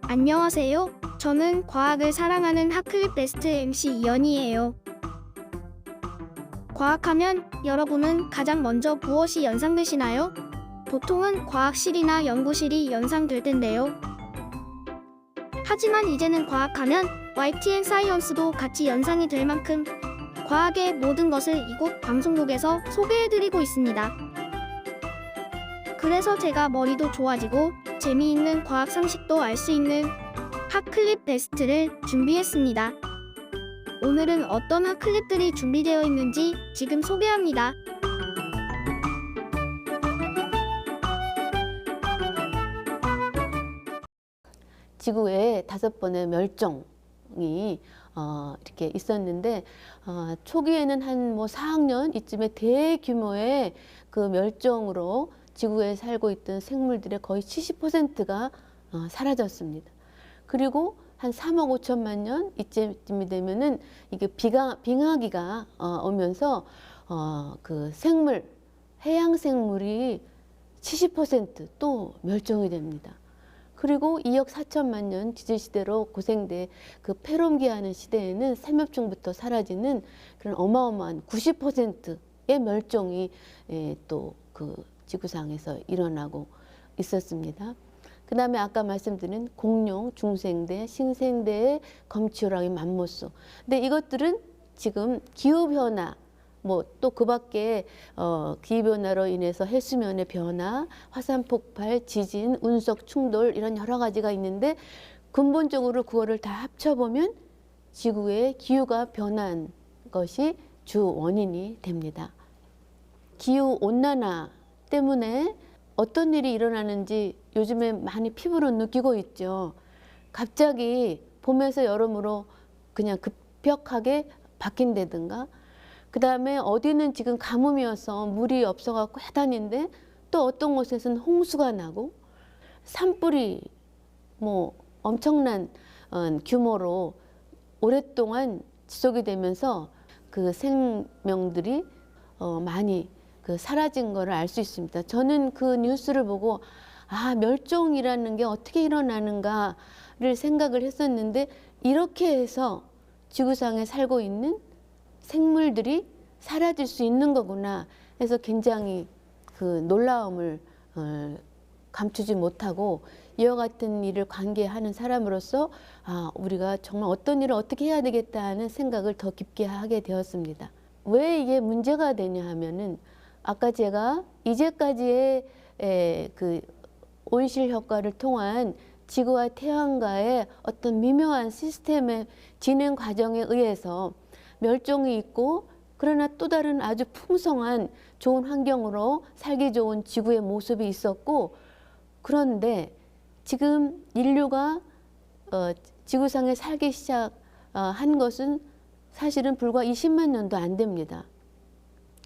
안녕하세요. 저는 과학을 사랑하는 핫클립 베스트 MC 이연이에요. 과학하면 여러분은 가장 먼저 무엇이 연상되시나요? 보통은 과학실이나 연구실이 연상될 텐데요. 하지만 이제는 과학하면 YTN 사이언스도 같이 연상이 될 만큼 과학의 모든 것을 이곳 방송국에서 소개해드리고 있습니다. 그래서 제가 머리도 좋아지고 재미있는 과학 상식도 알 수 있는 핫클립 베스트를 준비했습니다. 오늘은 어떤 핫클립들이 준비되어 있는지 지금 소개합니다. 지구에 5번의 멸종이 이렇게 있었는데 초기에는 한 4학년 이쯤에 대규모의 그 멸종으로 지구에 살고 있던 생물들의 거의 70%가 사라졌습니다. 그리고 한 3억 5천만 년 이쯤이 되면은 이게 빙하기가 오면서 그 생물, 해양 생물이 70% 멸종이 됩니다. 그리고 2억 4천만 년 지질시대로 고생돼 그 폐롬기하는 시대에는 삼엽충부터 사라지는 그런 어마어마한 90%의 멸종이 또 그 지구상에서 일어나고 있었습니다. 그 다음에 아까 말씀드린 공룡, 중생대, 신생대의 검치호랑이, 맘모스. 근데 이것들은 지금 기후변화, 또 그 밖에 기후변화로 인해서 해수면의 변화, 화산폭발, 지진, 운석 충돌 이런 여러 가지가 있는데 근본적으로 그거를 다 합쳐보면 지구의 기후가 변한 것이 주 원인이 됩니다. 기후온난화 때문에 어떤 일이 일어나는지 요즘에 많이 피부로 느끼고 있죠. 갑자기 봄에서 여름으로 그냥 급격하게 바뀐다든가, 그 다음에 어디는 지금 가뭄이어서 물이 없어갖고 해단인데 또 어떤 곳에서는 홍수가 나고, 산불이 엄청난 규모로 오랫동안 지속이 되면서 그 생명들이 많이 사라진 거를 알 수 있습니다. 저는 그 뉴스를 보고 멸종이라는 게 어떻게 일어나는가를 생각을 했었는데, 이렇게 해서 지구상에 살고 있는 생물들이 사라질 수 있는 거구나 해서 굉장히 그 놀라움을 감추지 못하고, 이와 같은 일을 관계하는 사람으로서 우리가 정말 어떤 일을 어떻게 해야 되겠다 하는 생각을 더 깊게 하게 되었습니다. 왜 이게 문제가 되냐 하면은, 아까 제가 이제까지의 그 온실 효과를 통한 지구와 태양과의 어떤 미묘한 시스템의 진행 과정에 의해서 멸종이 있고, 그러나 또 다른 아주 풍성한 좋은 환경으로 살기 좋은 지구의 모습이 있었고, 그런데 지금 인류가 지구상에 살기 시작한 것은 사실은 불과 20만 년도 안 됩니다.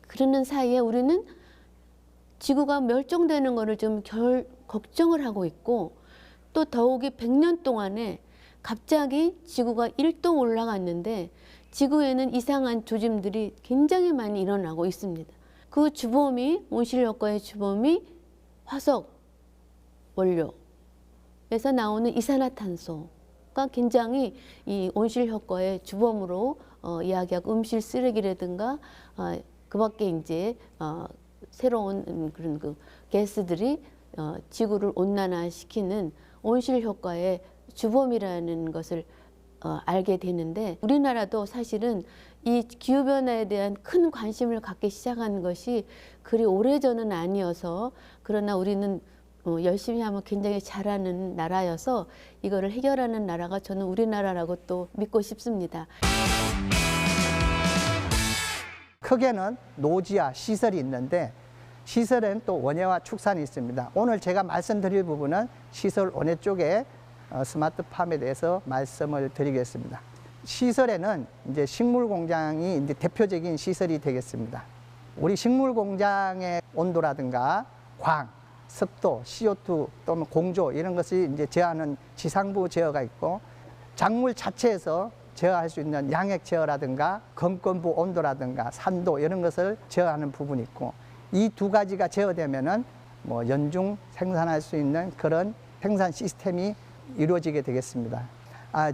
그러는 사이에 우리는 지구가 멸종되는 것을 좀 걱정을 하고 있고, 또 더욱이 100년 동안에 갑자기 지구가 1도 올라갔는데 지구에는 이상한 조짐들이 굉장히 많이 일어나고 있습니다. 그 주범이, 온실효과의 주범이 화석 원료에서 나오는 이산화탄소가 굉장히 이 온실효과의 주범으로 이야기하고, 음실 쓰레기라든가 그 밖에 이제 새로운 그런 그 가스들이 지구를 온난화시키는 온실효과의 주범이라는 것을 알게 되는데, 우리나라도 사실은 이 기후변화에 대한 큰 관심을 갖기 시작한 것이 그리 오래전은 아니어서, 그러나 우리는 열심히 하면 굉장히 잘하는 나라여서 이거를 해결하는 나라가 저는 우리나라라고 또 믿고 싶습니다. 크게는 노지와 시설이 있는데, 시설에는 또 원예와 축산이 있습니다. 오늘 제가 말씀드릴 부분은 시설 원예 쪽에 스마트팜에 대해서 말씀을 드리겠습니다. 시설에는 이제 식물 공장이 이제 대표적인 시설이 되겠습니다. 우리 식물 공장의 온도라든가 광, 습도, CO2 또는 공조 이런 것을 이제 제어하는 지상부 제어가 있고, 작물 자체에서 제어할 수 있는 양액 제어라든가 건건부 온도라든가 산도 이런 것을 제어하는 부분이 있고, 이 두 가지가 제어되면은 연중 생산할 수 있는 그런 생산 시스템이 이루어지게 되겠습니다.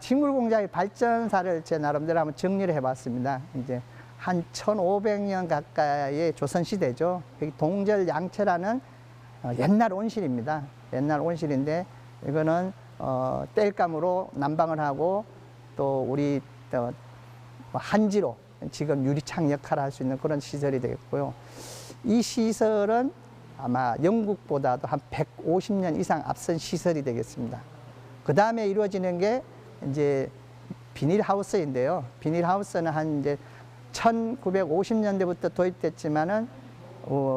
식물 공장의 발전사를 제 나름대로 한번 정리를 해봤습니다. 이제 한 1500년 가까이의 조선시대죠. 여기 동절양채라는 옛날 온실입니다. 옛날 온실인데 이거는 땔감으로 난방을 하고 또 우리 한지로 지금 유리창 역할을 할 수 있는 그런 시설이 되겠고요. 이 시설은 아마 영국보다도 한 150년 이상 앞선 시설이 되겠습니다. 그 다음에 이루어지는 게 이제 비닐하우스인데요. 비닐하우스는 한 이제 1950년대부터 도입됐지만은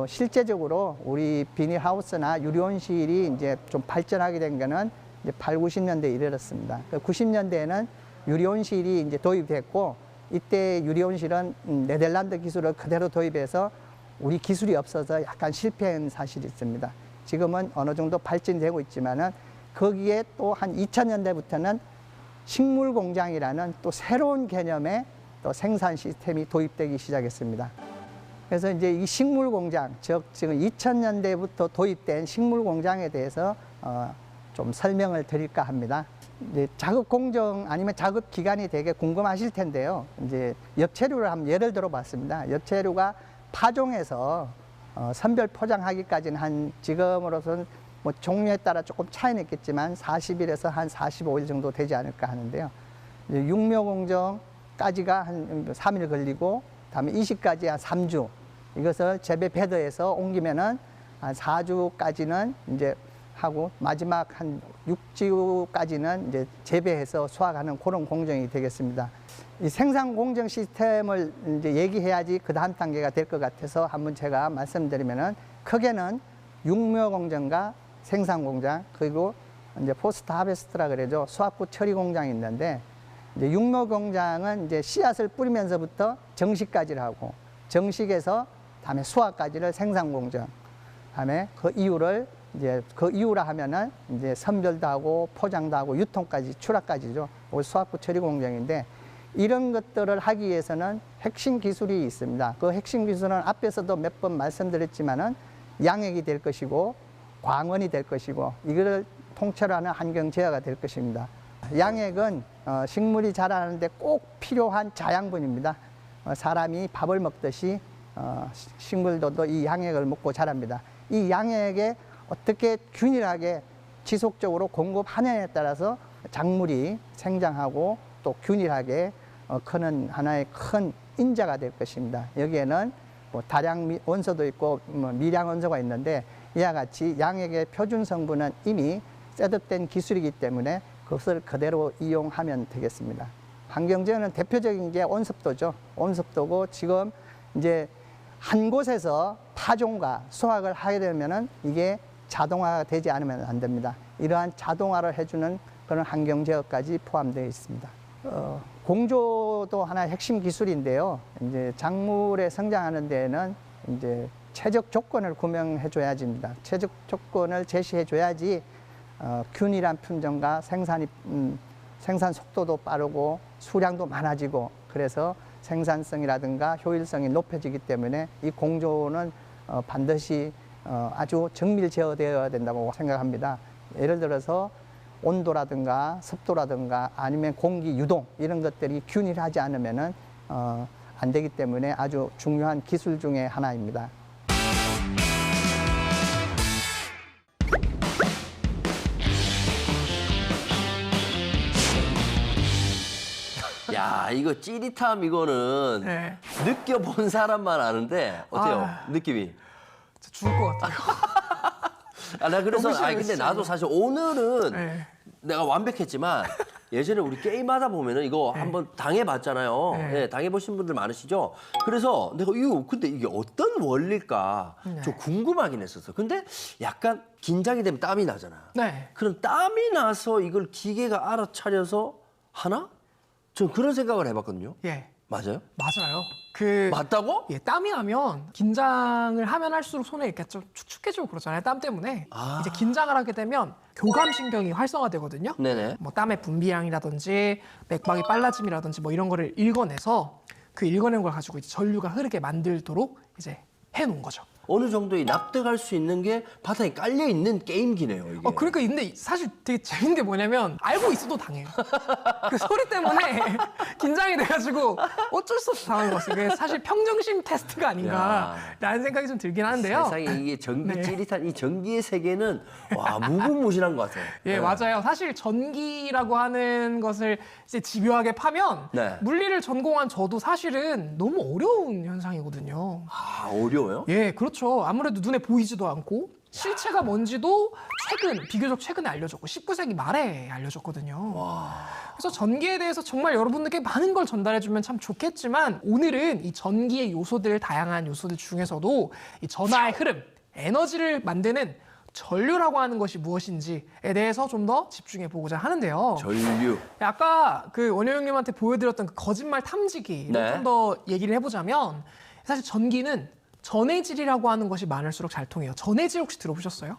실제적으로 우리 비닐하우스나 유리온실이 이제 좀 발전하게 된 거는 이제 8, 90년대에 이르렀습니다. 90년대에는 유리온실이 이제 도입됐고 이때 유리온실은 네덜란드 기술을 그대로 도입해서 우리 기술이 없어서 약간 실패한 사실이 있습니다. 지금은 어느 정도 발전되고 있지만은 거기에 또 한 2000년대부터는 식물 공장이라는 또 새로운 개념의 또 생산 시스템이 도입되기 시작했습니다. 그래서 이제 이 식물 공장, 즉 지금 2000년대부터 도입된 식물 공장에 대해서 좀 설명을 드릴까 합니다. 이제 작업 공정 아니면 작업 기간이 되게 궁금하실 텐데요. 이제 엽채류를 한번 예를 들어 봤습니다. 엽채류가 파종해서 선별 포장하기까지는 한 지금으로서는 뭐 종류에 따라 조금 차이는 있겠지만 40일에서 한 45일 정도 되지 않을까 하는데요. 육묘 공정까지가 한 3일 걸리고 다음에 이식까지 한 3주. 이것을 재배 패드에서 옮기면은 한 4주까지는 이제 하고 마지막 한 6주까지는 이제 재배해서 수확하는 그런 공정이 되겠습니다. 이 생산 공정 시스템을 이제 얘기해야지 그 다음 단계가 될 것 같아서 한번 제가 말씀드리면은 크게는 육묘 공정과 생산 공장 그리고 이제 포스트 하베스트라 그러죠. 수확 후 처리 공장이 있는데 이제 육묘 공장은 이제 씨앗을 뿌리면서부터 정식까지를 하고 정식에서 다음에 수확까지를 생산 공정. 다음에 그 이후를 이제 그 이후라 하면은 이제 선별도 하고 포장도 하고 유통까지 출하까지죠. 수확 후 처리 공정인데 이런 것들을 하기 위해서는 핵심 기술이 있습니다. 그 핵심 기술은 앞에서도 몇 번 말씀드렸지만은 양액이 될 것이고 광원이 될 것이고 이거를 통째로 하는 환경 제어가 될 것입니다. 양액은 식물이 자라는데 꼭 필요한 자양분입니다. 사람이 밥을 먹듯이 식물도 이 양액을 먹고 자랍니다. 이 양액에 어떻게 균일하게 지속적으로 공급하느냐에 따라서 작물이 생장하고 또 균일하게 크는 하나의 큰 인자가 될 것입니다. 여기에는 뭐 다량 원소도 있고 미량 원소가 있는데 이와 같이 양액의 표준 성분은 이미 셋업된 기술이기 때문에 그것을 그대로 이용하면 되겠습니다. 환경제어는 대표적인 게 온습도죠. 온습도고 지금 이제 한 곳에서 파종과 수확을 하게 되면은 이게 자동화가 되지 않으면 안 됩니다. 이러한 자동화를 해주는 그런 환경제어까지 포함되어 있습니다. 공조도 하나의 핵심 기술인데요. 이제 작물에 성장하는 데에는 이제 최적 조건을 구명해 줘야지 합니다. 최적 조건을 제시해 줘야지 균일한 품종과 생산 속도도 빠르고 수량도 많아지고 그래서 생산성이라든가 효율성이 높아지기 때문에 이 공조는 반드시 아주 정밀 제어되어야 된다고 생각합니다. 예를 들어서 온도라든가 습도라든가 아니면 공기 유동 이런 것들이 균일하지 않으면은 안 되기 때문에 아주 중요한 기술 중에 하나입니다. 야, 이거 찌릿함 이거는 네. 느껴본 사람만 아는데 어때요? 느낌이? 진짜 죽을 것 같아요. 나 그래서 너무 싫어요, 근데 진짜. 나도 사실 오늘은 네. 내가 완벽했지만 예전에 우리 게임하다 보면은 이거 한번 당해봤잖아요. 네. 네, 당해보신 분들 많으시죠? 그래서 내가 근데 이게 어떤 원리일까 좀 궁금하긴 했었어. 근데 약간 긴장이 되면 땀이 나잖아. 네. 그럼 땀이 나서 이걸 기계가 알아차려서 하나? 전 그런 생각을 해봤거든요. 예. 맞아요? 맞아요. 맞다고? 예, 땀이 나면 긴장을 하면 할수록 손에 이렇게 좀 축축해지고 그러잖아요. 땀 때문에. 이제 긴장을 하게 되면 교감신경이 활성화되거든요. 네네. 뭐 땀의 분비량이라든지 맥박의 빨라짐이라든지 뭐 이런 거를 읽어내서 그 읽어낸 걸 가지고 이제 전류가 흐르게 만들도록 이제 해놓은 거죠. 어느 정도 납득할 수 있는 게 바닥에 깔려 있는 게임기네요. 이게. 그러니까 근데 사실 되게 재밌는 게 뭐냐면 알고 있어도 당해요. 그 소리 때문에 긴장이 돼가지고 어쩔 수 없이 당하는 것 같아요. 그게 사실 평정심 테스트가 아닌가라는 생각이 좀 들긴 하는데요. 세상에 이게 전기 네. 찌릿한 이 전기의 세계는 와 무궁무진한 것 같아요. 예, 맞아요. 사실 전기라고 하는 것을 이제 집요하게 파면 네. 물리를 전공한 저도 사실은 너무 어려운 현상이거든요. 아 어려워요? 예, 그렇죠. 아무래도 눈에 보이지도 않고 실체가 뭔지도 비교적 최근에 알려졌고 19세기 말에 알려졌거든요. 그래서 전기에 대해서 정말 여러분들께 많은 걸 전달해주면 참 좋겠지만 오늘은 이 전기의 요소들, 다양한 요소들 중에서도 이 전하의 흐름, 에너지를 만드는 전류라고 하는 것이 무엇인지에 대해서 좀 더 집중해 보고자 하는데요. 전류. 아까 그 원효 형님한테 보여드렸던 그 거짓말 탐지기를 네. 좀 더 얘기를 해보자면 사실 전기는 전해질이라고 하는 것이 많을수록 잘 통해요. 전해질 혹시 들어보셨어요?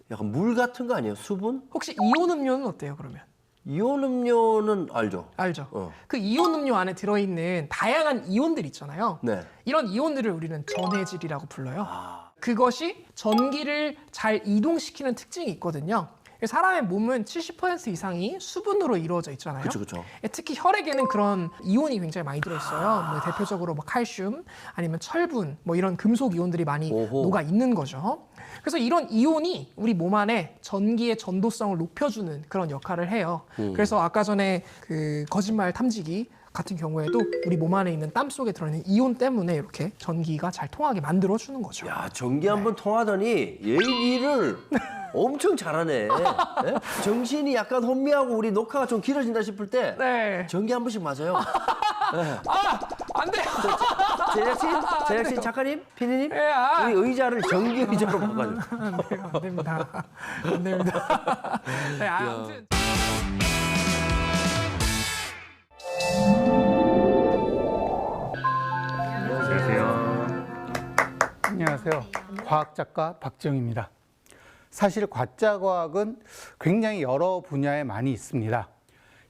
약간 물 같은 거 아니에요? 수분? 혹시 이온 음료는 어때요, 그러면? 이온 음료는 알죠. 알죠? 그 이온 음료 안에 들어있는 다양한 이온들 있잖아요. 네. 이런 이온들을 우리는 전해질이라고 불러요. 아. 그것이 전기를 잘 이동시키는 특징이 있거든요. 사람의 몸은 70% 이상이 수분으로 이루어져 있잖아요. 그렇죠. 특히 혈액에는 그런 이온이 굉장히 많이 들어있어요. 뭐 대표적으로 뭐 칼슘, 아니면 철분, 뭐 이런 금속 이온들이 많이 오호. 녹아 있는 거죠. 그래서 이런 이온이 우리 몸 안에 전기의 전도성을 높여주는 그런 역할을 해요. 그래서 아까 전에 그 거짓말 탐지기 같은 경우에도 우리 몸 안에 있는 땀 속에 들어있는 이온 때문에 이렇게 전기가 잘 통하게 만들어주는 거죠. 야 전기 한번 통하더니 얘기를 엄청 잘하네. 네? 정신이 약간 혼미하고 우리 녹화가 좀 길어진다 싶을 때 네. 전기 한 번씩 맞아요. 안 돼요. 제작진 작가님, 피디님, 예, 우리 의자를 전기 의자로 바꿔줘. 안 됩니다. 안 됩니다. 네, 아무튼. 안녕하세요. 과학작가 박지영입니다. 사실 가짜과학은 굉장히 여러 분야에 많이 있습니다.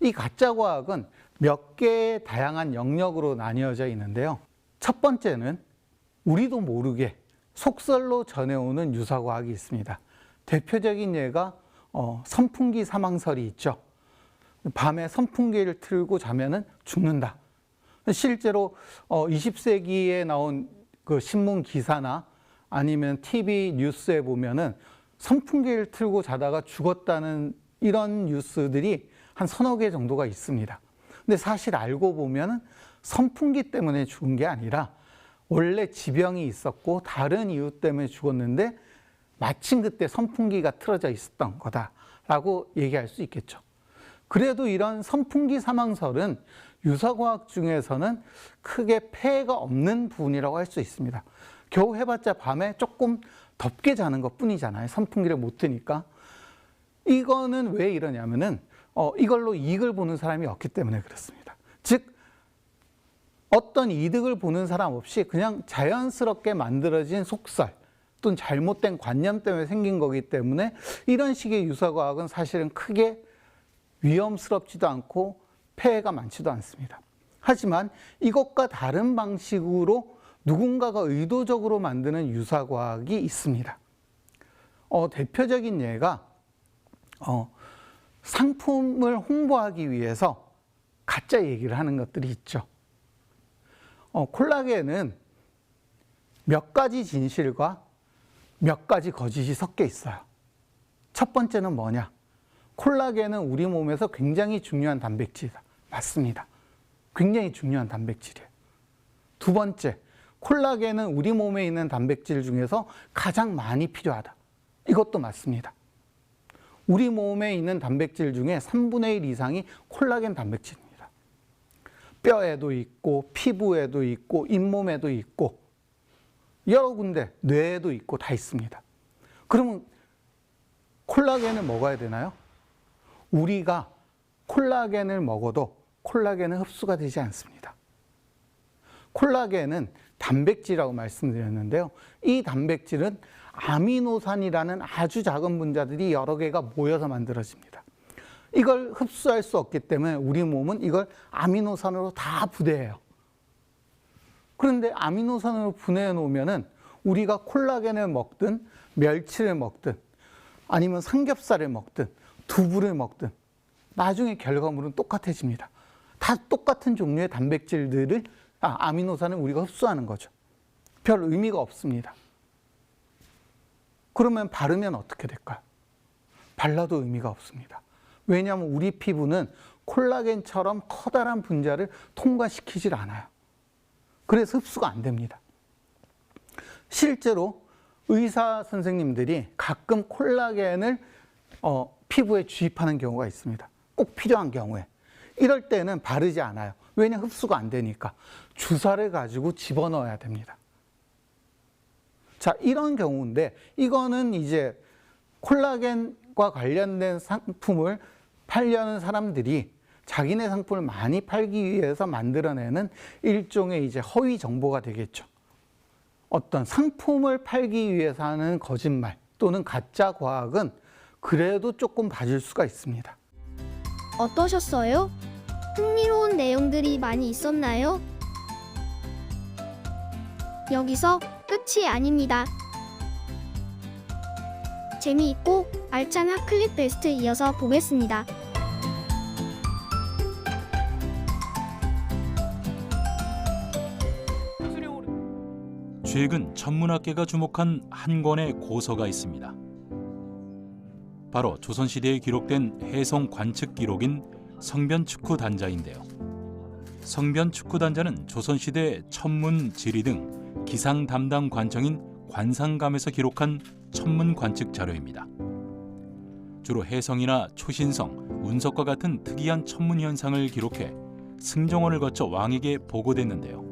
이 가짜과학은 몇 개의 다양한 영역으로 나뉘어져 있는데요. 첫 번째는 우리도 모르게 속설로 전해오는 유사과학이 있습니다. 대표적인 예가 선풍기 사망설이 있죠. 밤에 선풍기를 틀고 자면은 죽는다. 실제로 20세기에 나온 그 신문 기사나 아니면 TV 뉴스에 보면은 선풍기를 틀고 자다가 죽었다는 이런 뉴스들이 한 서너 개 정도가 있습니다. 근데 사실 알고 보면은 선풍기 때문에 죽은 게 아니라 원래 지병이 있었고 다른 이유 때문에 죽었는데 마침 그때 선풍기가 틀어져 있었던 거다라고 얘기할 수 있겠죠. 그래도 이런 선풍기 사망설은 유사과학 중에서는 크게 폐해가 없는 부분이라고 할 수 있습니다. 겨우 해봤자 밤에 조금 덥게 자는 것 뿐이잖아요. 선풍기를 못 트니까. 이거는 왜 이러냐면은 이걸로 이익을 보는 사람이 없기 때문에 그렇습니다. 즉 어떤 이득을 보는 사람 없이 그냥 자연스럽게 만들어진 속설 또는 잘못된 관념 때문에 생긴 거기 때문에 이런 식의 유사과학은 사실은 크게 위험스럽지도 않고 폐해가 많지도 않습니다. 하지만 이것과 다른 방식으로 누군가가 의도적으로 만드는 유사과학이 있습니다. 대표적인 예가 상품을 홍보하기 위해서 가짜 얘기를 하는 것들이 있죠. 콜라겐은 몇 가지 진실과 몇 가지 거짓이 섞여 있어요. 첫 번째는 뭐냐? 콜라겐은 우리 몸에서 굉장히 중요한 단백질이다. 맞습니다. 굉장히 중요한 단백질이에요. 두 번째, 콜라겐은 우리 몸에 있는 단백질 중에서 가장 많이 필요하다. 이것도 맞습니다. 우리 몸에 있는 단백질 중에 3분의 1 이상이 콜라겐 단백질입니다. 뼈에도 있고 피부에도 있고 잇몸에도 있고 여러 군데 뇌에도 있고 다 있습니다. 그러면 콜라겐을 먹어야 되나요? 우리가 콜라겐을 먹어도 콜라겐은 흡수가 되지 않습니다. 콜라겐은 단백질이라고 말씀드렸는데요. 이 단백질은 아미노산이라는 아주 작은 분자들이 여러 개가 모여서 만들어집니다. 이걸 흡수할 수 없기 때문에 우리 몸은 이걸 아미노산으로 다 분해해요. 그런데 아미노산으로 분해해 놓으면은 우리가 콜라겐을 먹든 멸치를 먹든 아니면 삼겹살을 먹든 두부를 먹든 나중에 결과물은 똑같아집니다. 다 똑같은 종류의 단백질들을 아미노산을 우리가 흡수하는 거죠. 별 의미가 없습니다. 그러면 바르면 어떻게 될까요? 발라도 의미가 없습니다. 왜냐하면 우리 피부는 콜라겐처럼 커다란 분자를 통과시키질 않아요. 그래서 흡수가 안 됩니다. 실제로 의사 선생님들이 가끔 콜라겐을 피부에 주입하는 경우가 있습니다. 꼭 필요한 경우에. 이럴 때는 바르지 않아요. 왜냐, 흡수가 안 되니까. 주사를 가지고 집어넣어야 됩니다. 자, 이런 경우인데 이거는 이제 콜라겐과 관련된 상품을 팔려는 사람들이 자기네 상품을 많이 팔기 위해서 만들어내는 일종의 이제 허위 정보가 되겠죠. 어떤 상품을 팔기 위해서 하는 거짓말 또는 가짜 과학은 그래도 조금 봐줄 수가 있습니다. 어떠셨어요? 흥미로운 내용들이 많이 있었나요? 여기서 끝이 아닙니다. 재미있고 알찬 핫클립 베스트 이어서 보겠습니다. 최근 천문학계가 주목한 한 권의 고서가 있습니다. 바로 조선시대에 기록된 해성 관측 기록인 성변축후단자인데요. 성변축후단자는 조선시대 천문, 지리 등 기상 담당 관청인 관상감에서 기록한 천문 관측 자료입니다. 주로 해성이나 초신성, 운석과 같은 특이한 천문 현상을 기록해 승정원을 거쳐 왕에게 보고됐는데요.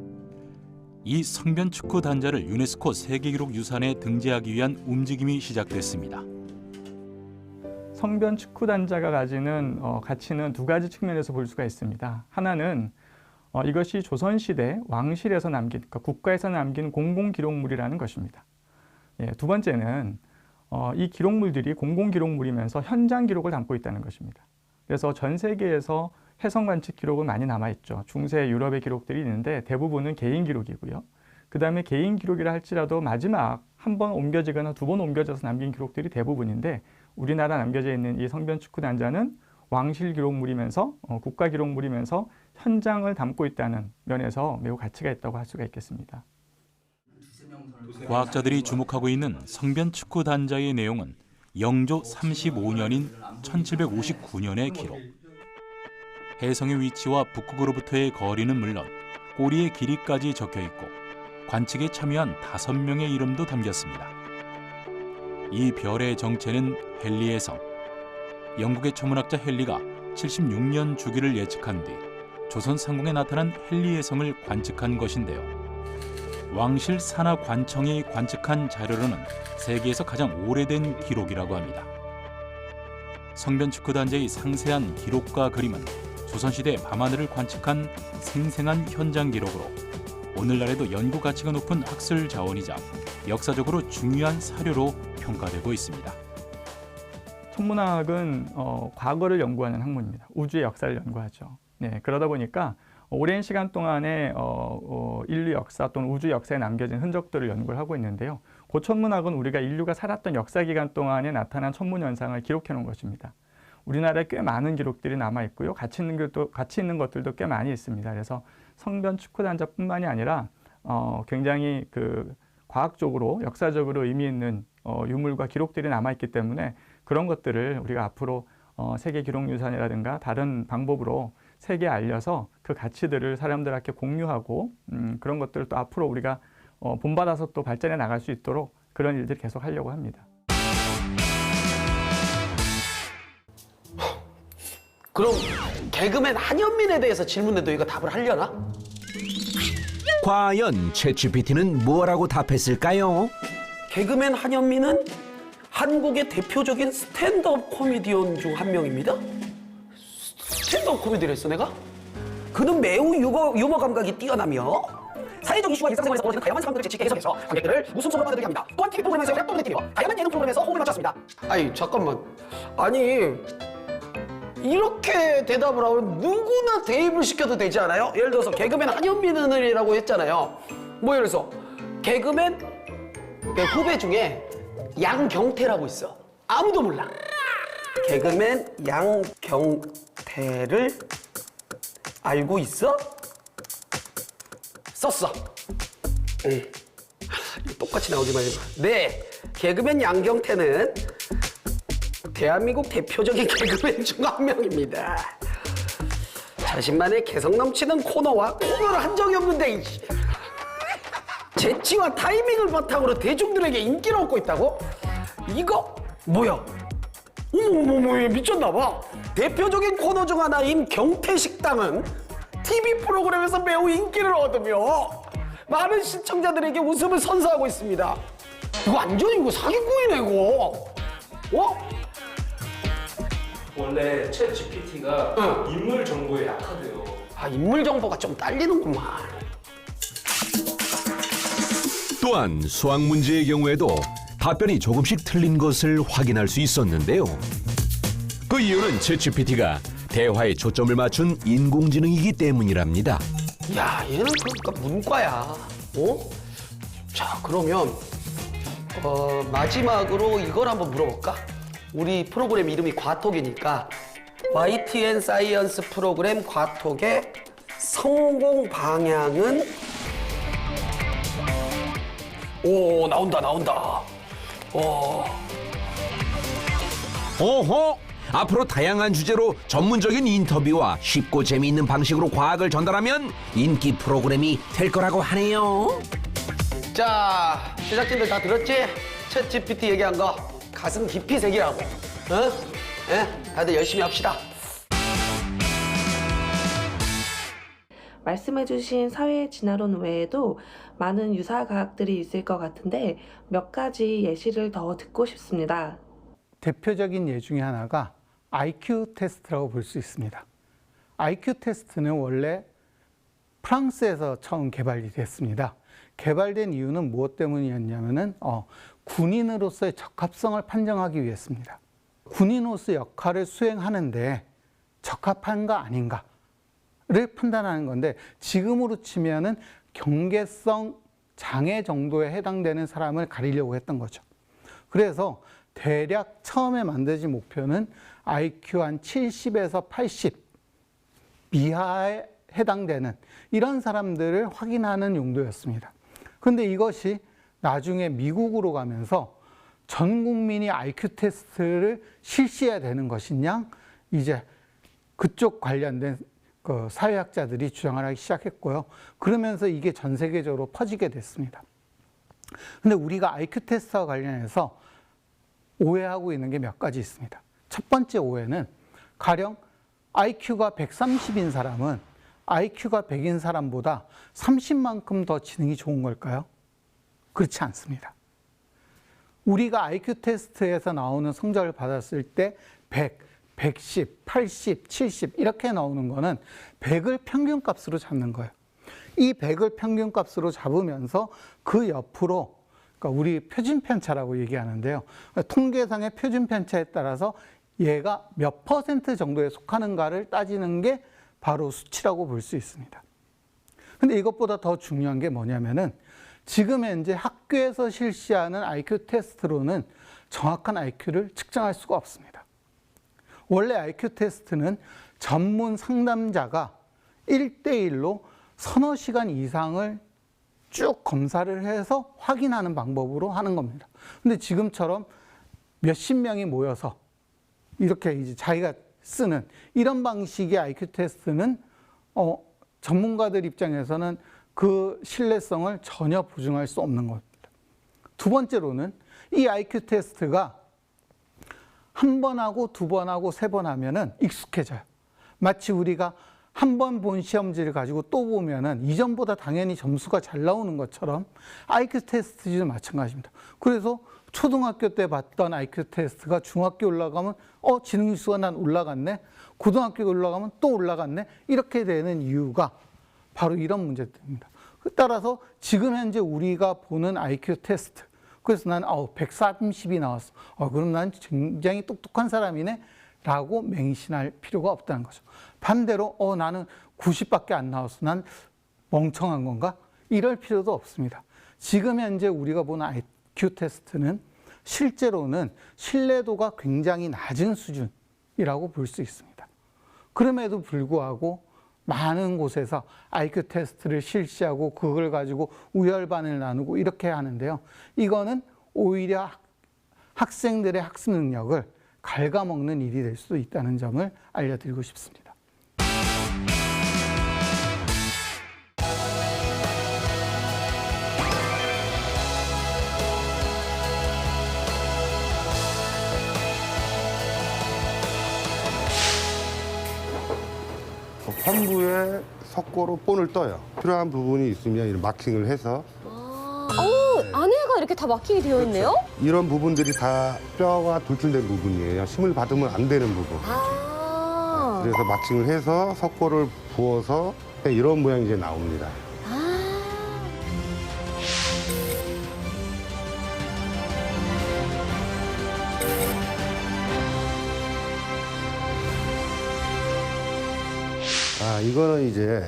이 성변축후단자를 유네스코 세계기록유산에 등재하기 위한 움직임이 시작됐습니다. 성변축후단자가 가지는 가치는 두 가지 측면에서 볼 수가 있습니다. 하나는 이것이 조선시대 왕실에서 남긴, 그러니까 국가에서 남긴 공공기록물이라는 것입니다. 예, 두 번째는 이 기록물들이 공공기록물이면서 현장 기록을 담고 있다는 것입니다. 그래서 전 세계에서 해성 관측 기록은 많이 남아있죠. 중세 유럽의 기록들이 있는데 대부분은 개인 기록이고요. 그 다음에 개인 기록이라 할지라도 마지막 한 번 옮겨지거나 두 번 옮겨져서 남긴 기록들이 대부분인데 우리나라 남겨져 있는 이 성변축후단자는 왕실 기록물이면서 국가 기록물이면서 현장을 담고 있다는 면에서 매우 가치가 있다고 할 수가 있겠습니다. 과학자들이 주목하고 있는 성변축후단자의 내용은 영조 35년인 1759년의 기록. 해성의 위치와 북극으로부터의 거리는 물론 꼬리의 길이까지 적혀 있고 관측에 참여한 5명의 이름도 담겼습니다. 이 별의 정체는 헨리의 성. 영국의 천문학자 헨리가 76년 주기를 예측한 뒤 조선 상공에 나타난 헨리의 성을 관측한 것인데요. 왕실 산하 관청이 관측한 자료로는 세계에서 가장 오래된 기록이라고 합니다. 성변축후단자의 상세한 기록과 그림은 조선시대 밤하늘을 관측한 생생한 현장 기록으로 오늘날에도 연구 가치가 높은 학술 자원이자 역사적으로 중요한 사료로 평가되고 있습니다. 천문학은 과거를 연구하는 학문입니다. 우주의 역사를 연구하죠. 네, 그러다 보니까 오랜 시간 동안에 인류 역사 또는 우주 역사에 남겨진 흔적들을 연구를 하고 있는데요. 그 천문학은 우리가 인류가 살았던 역사 기간 동안에 나타난 천문 현상을 기록해 놓은 것입니다. 우리나라에 꽤 많은 기록들이 남아 있고요. 가치 있는 것들도 꽤 많이 있습니다. 그래서 성변축후단자뿐만이 아니라 굉장히 과학적으로 역사적으로 의미 있는 유물과 기록들이 남아 있기 때문에 그런 것들을 우리가 앞으로 세계 기록유산이라든가 다른 방법으로 세계에 알려서 그 가치들을 사람들한테 공유하고 그런 것들을 또 앞으로 우리가 본받아서 또 발전해 나갈 수 있도록 그런 일들을 계속 하려고 합니다. 그럼 개그맨 한현민에 대해서 질문해도 이거 답을 하려나? 과연 챗GPT는 뭐라고 답했을까요? 개그맨 한현민은 한국의 대표적인 스탠드업 코미디언 중 한 명입니다. 스탠드업 코미디를 했어 내가? 그는 매우 유머 감각이 뛰어나며 사회적 이슈와 일상생활에서 벌어지는 다양한 상황들을 재치있게 해석해서 관객들을 웃음소리로 만들게 합니다. 또한 TV 프로그램에서 활동을 느끼며 다양한 예능 프로그램에서 호응을 맞췄습니다. 아니 잠깐만, 아니 이렇게 대답을 하면 누구나 대입을 시켜도 되지 않아요? 예를 들어서 개그맨 한현민이라고 했잖아요. 뭐 예를 들어서 개그맨 내 후배 중에 양경태라고 있어. 아무도 몰라. 개그맨 양경태를 알고 있어? 썼어. 똑같이 나오지 말고. 네, 개그맨 양경태는 대한민국 대표적인 개그맨 중 한 명입니다. 자신만의 개성 넘치는 코너와 코너를 한 적이 없는데 재치와 타이밍을 바탕으로 대중들에게 인기를 얻고 있다고? 이거 뭐야? 어머머머, 미쳤나 봐. 대표적인 코너 중 하나인 경태식당은 TV 프로그램에서 매우 인기를 얻으며 많은 시청자들에게 웃음을 선사하고 있습니다. 이거 완전 이거 사기꾼이네 이거. 어? 원래 챗 GPT가 인물 정보에 약하대요. 아, 인물 정보가 좀 딸리는구만. 또한 수학 문제의 경우에도 답변이 조금씩 틀린 것을 확인할 수 있었는데요. 그 이유는 챗GPT가 대화에 초점을 맞춘 인공지능이기 때문이랍니다. 야, 얘는 그러니까 문과야. 어? 자, 그러면 마지막으로 이걸 한번 물어볼까? 우리 프로그램 이름이 과톡이니까 YTN 사이언스 프로그램 과톡의 성공 방향은? 오, 나온다. 오호! 앞으로 다양한 주제로 전문적인 인터뷰와 쉽고 재미있는 방식으로 과학을 전달하면 인기 프로그램이 될 거라고 하네요. 자, 제작진들 다 들었지? 챗 GPT 얘기한 거 가슴 깊이 새기라고. 어? 예? 다들 열심히 합시다. 말씀해주신 사회 진화론 외에도 많은 유사 과학들이 있을 것 같은데 몇 가지 예시를 더 듣고 싶습니다. 대표적인 예 중에 하나가 IQ 테스트라고 볼 수 있습니다. IQ 테스트는 원래 프랑스에서 처음 개발이 됐습니다. 개발된 이유는 무엇 때문이었냐면은 군인으로서의 적합성을 판정하기 위해서입니다. 군인으로서 역할을 수행하는데 적합한가 아닌가를 판단하는 건데, 지금으로 치면은 경계성 장애 정도에 해당되는 사람을 가리려고 했던 거죠. 그래서 대략 처음에 만들어진 목표는 IQ 한 70에서 80 이하에 해당되는 이런 사람들을 확인하는 용도였습니다. 그런데 이것이 나중에 미국으로 가면서 전 국민이 IQ 테스트를 실시해야 되는 것이냐, 이제 그쪽 관련된 그 사회학자들이 주장을 하기 시작했고요. 그러면서 이게 전 세계적으로 퍼지게 됐습니다. 근데 우리가 IQ 테스트와 관련해서 오해하고 있는 게 몇 가지 있습니다. 첫 번째 오해는 가령 IQ가 130인 사람은 IQ가 100인 사람보다 30만큼 더 지능이 좋은 걸까요? 그렇지 않습니다. 우리가 IQ 테스트에서 나오는 성적을 받았을 때 100, 110, 80, 70 이렇게 나오는 거는 100을 평균값으로 잡는 거예요. 이 100을 평균값으로 잡으면서 그 옆으로, 그러니까 우리 표준편차라고 얘기하는데요. 통계상의 표준편차에 따라서 얘가 몇 % 정도에 속하는가를 따지는 게 바로 수치라고 볼 수 있습니다. 근데 이것보다 더 중요한 게 뭐냐면은 지금 현재 학교에서 실시하는 IQ 테스트로는 정확한 IQ를 측정할 수가 없습니다. 원래 IQ 테스트는 전문 상담자가 1대1로 서너 시간 이상을 쭉 검사를 해서 확인하는 방법으로 하는 겁니다. 근데 지금처럼 몇십 명이 모여서 이렇게 이제 자기가 쓰는 이런 방식의 IQ 테스트는 전문가들 입장에서는 그 신뢰성을 전혀 보증할 수 없는 겁니다. 두 번째로는 이 IQ 테스트가 한 번 하고 두 번 하고 세 번 하면은 익숙해져요. 마치 우리가 한 번 본 시험지를 가지고 또 보면은 이전보다 당연히 점수가 잘 나오는 것처럼 IQ 테스트도 마찬가지입니다. 그래서 초등학교 때 봤던 IQ 테스트가 중학교 올라가면 지능지수가 난 올라갔네. 고등학교 올라가면 또 올라갔네. 이렇게 되는 이유가 바로 이런 문제들입니다. 따라서 지금 현재 우리가 보는 IQ 테스트, 그래서 난 130이 나왔어. 그럼 난 굉장히 똑똑한 사람이네 라고 맹신할 필요가 없다는 거죠. 반대로 나는 90밖에 안 나왔어. 난 멍청한 건가? 이럴 필요도 없습니다. 지금 현재 우리가 보는 Q 테스트는 실제로는 신뢰도가 굉장히 낮은 수준이라고 볼 수 있습니다. 그럼에도 불구하고 많은 곳에서 IQ 테스트를 실시하고 그걸 가지고 우열반을 나누고 이렇게 하는데요. 이거는 오히려 학생들의 학습 능력을 갉아먹는 일이 될 수도 있다는 점을 알려드리고 싶습니다. 환부에 석고로 본을 떠요. 필요한 부분이 있으면 이런 마킹을 해서 안에가 이렇게 다 마킹이 되어 있네요? 이런 부분들이 다 뼈가 돌출된 부분이에요. 힘을 받으면 안 되는 부분. 그래서 마킹을 해서 석고를 부어서 이런 모양이 이제 나옵니다. 이거는 이제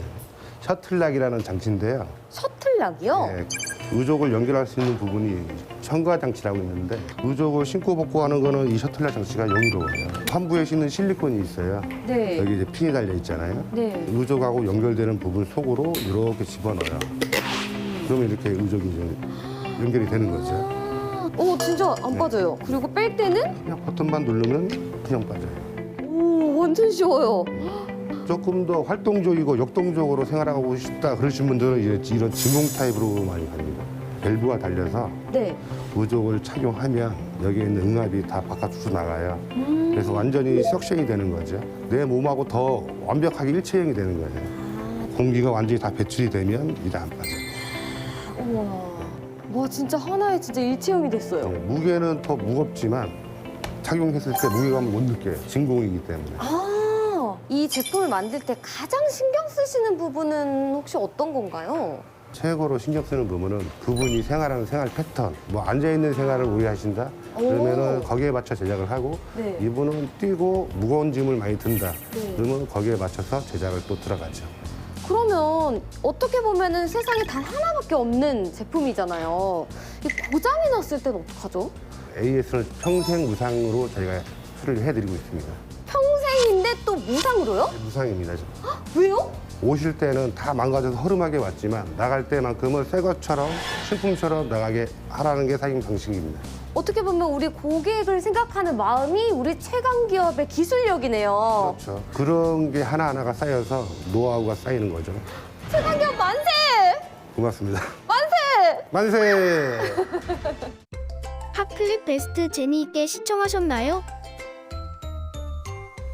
셔틀락이라는 장치인데요. 셔틀락이요? 네, 의족을 연결할 수 있는 부분이 첨가 장치라고 있는데 의족을 신고 벗고 하는 거는 이 셔틀락 장치가 용이로워요. 환부에 싣는 실리콘이 있어요. 네. 여기 이제 핀이 달려 있잖아요. 네. 의족하고 연결되는 부분 속으로 이렇게 집어넣어요. 그러면 이렇게 의족이 이제 연결이 되는 거죠. 오, 진짜 안 빠져요. 그리고 뺄 때는? 그냥 버튼만 누르면 그냥 빠져요. 오, 완전 쉬워요. 조금 더 활동적이고 역동적으로 생활하고 싶다 그러신 분들은 이제 이런 진공 타입으로 많이 갑니다. 밸브가 달려서 네. 의족을 착용하면 여기에 있는 응압이 다 바깥으로 나가요. 그래서 완전히 석션이 되는 거죠. 내 몸하고 더 완벽하게 일체형이 되는 거예요. 공기가 완전히 다 배출이 되면 이제 안 빠져요. 우와. 와, 진짜 하나에 진짜 일체형이 됐어요. 네, 무게는 더 무겁지만 착용했을 때 무게감을 못 느껴요. 진공이기 때문에. 이 제품을 만들 때 가장 신경 쓰시는 부분은 혹시 어떤 건가요? 최고로 신경 쓰는 부분은 그분이 생활하는 생활 패턴, 뭐 앉아있는 생활을 오래 하신다? 그러면은 거기에 맞춰 제작을 하고 네. 이분은 뛰고 무거운 짐을 많이 든다. 네. 그러면 거기에 맞춰서 제작을 또 들어가죠. 그러면 어떻게 보면은 세상에 단 하나밖에 없는 제품이잖아요. 이 고장이 났을 때는 어떡하죠? AS는 평생 무상으로 저희가 수리를 해드리고 있습니다. 평생인데 또 무상으로요? 무상입니다. 왜요? 오실 때는 다 망가져서 허름하게 왔지만 나갈 때만큼은 새 것처럼 신품처럼 나가게 하라는 게 사용 방식입니다. 어떻게 보면 우리 고객을 생각하는 마음이 우리 최강 기업의 기술력이네요. 그렇죠. 그런 게 하나하나가 쌓여서 노하우가 쌓이는 거죠. 최강 기업 만세! 고맙습니다. 만세! 만세! 핫클립 베스트 재미있게 시청하셨나요?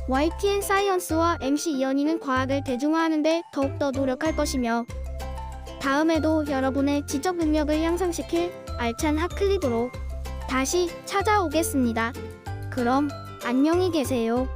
YTN 사이언스와 MC 이연희는 과학을 대중화하는 데 더욱더 노력할 것이며 다음에도 여러분의 지적 능력을 향상시킬 알찬 핫클립으로 다시 찾아오겠습니다. 그럼 안녕히 계세요.